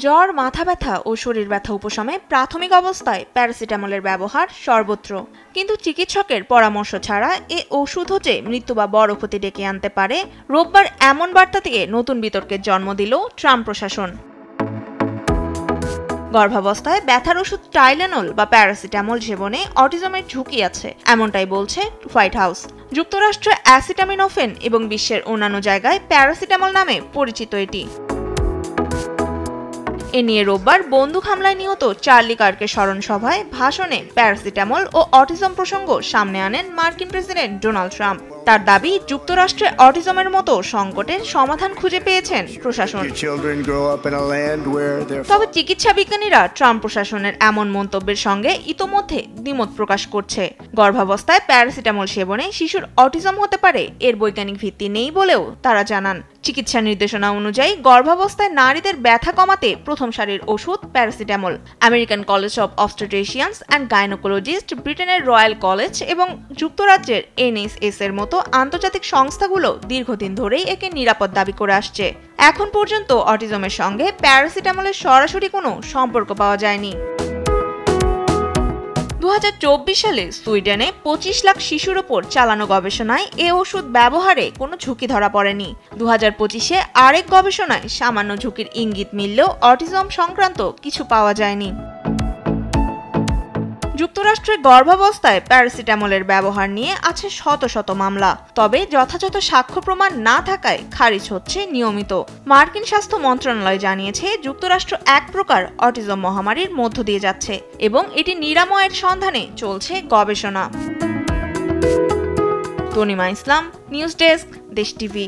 জ্বর, মাথা ব্যথা ও শরীর ব্যথা উপশমে প্রাথমিক অবস্থায় প্যারাসিটামলের ব্যবহার সর্বত্র, কিন্তু চিকিৎসকের পরামর্শ ছাড়া এ ওষুধ হচ্ছে মৃত্যু বা বড় ক্ষতি ডেকে আনতে পারে। রোববার এমন বার্তা থেকে নতুন বিতর্কের জন্ম দিল ট্রাম্প প্রশাসন। গর্ভাবস্থায় ব্যথার ওষুধ টাইলেনল বা প্যারাসিটামল সেবনে অটিজমের ঝুঁকি আছে, এমনটাই বলছে হোয়াইট হাউস। যুক্তরাষ্ট্রে অ্যাসিটামিনোফেন এবং বিশ্বের অন্যান্য জায়গায় প্যারাসিটামল নামে পরিচিত এটি। এ নিয়ে রোববার বন্দুক হামলায় নিহত চার্লি কার্কের স্মরণ সভায় ভাষণে প্যারাসিটামল ও অটিজম প্রসঙ্গ সামনে আনেন মার্কিন প্রেসিডেন্ট ডোনাল্ড ট্রাম্প। তার দাবি, যুক্তরাষ্ট্রে অটিজমের মতো সংকটের সমাধান খুঁজে পেয়েছেন প্রশাসন। তবে চিকিৎসা বিজ্ঞানীরা ট্রাম্প প্রশাসনের এমন মন্তব্যের সঙ্গে ইতোমধ্যে দ্বিমত প্রকাশ করছে। গর্ভাবস্থায় প্যারাসিটামল সেবনে শিশুর অটিজম হতে পারে, এর বৈজ্ঞানিক ভিত্তি নেই বলেও তারা জানান। চিকিৎসা নির্দেশনা অনুযায়ী গর্ভাবস্থায় নারীদের ব্যথা কমাতে প্রথম সারির ওষুধ paracetamol. American college of obstetricians and gynaecologist, ব্রিটেনের রয়্যাল কলেজ এবং যুক্তরাজ্যের NHS এর মতো আন্তর্জাতিক সংস্থাগুলো দীর্ঘদিন ধরেই একে নিরাপদ দাবি করে আসছে। এখন পর্যন্ত অটিজমের সঙ্গে প্যারাসিটামলের সরাসরি কোনো সম্পর্ক পাওয়া যায়নি। 2024 সালে সুইডেনে 25 লাখ শিশুর ওপর চালানো গবেষণায় এ ওষুধ ব্যবহারে কোনো ঝুঁকি ধরা পড়েনি। 2025-এ আরেক গবেষণায় সামান্য ঝুঁকির ইঙ্গিত মিললেও অটিজম সংক্রান্ত কিছু পাওয়া যায়নি। যুক্তরাষ্ট্রে গর্ভাবস্থায় প্যারাসিটামলের ব্যবহার নিয়ে আছে শত শত মামলা, তবে যথাযথ সাক্ষ্য প্রমাণ না থাকায় খারিজ হচ্ছে নিয়মিত। মার্কিন স্বাস্থ্য মন্ত্রণালয় জানিয়েছে, যুক্তরাষ্ট্র এক প্রকার অটিজম মহামারীর মধ্য দিয়ে যাচ্ছে এবং এটি নিরাময়ের সন্ধানে চলছে গবেষণা। তনিমা ইসলাম, নিউজ ডেস্ক, দেশ টিভি।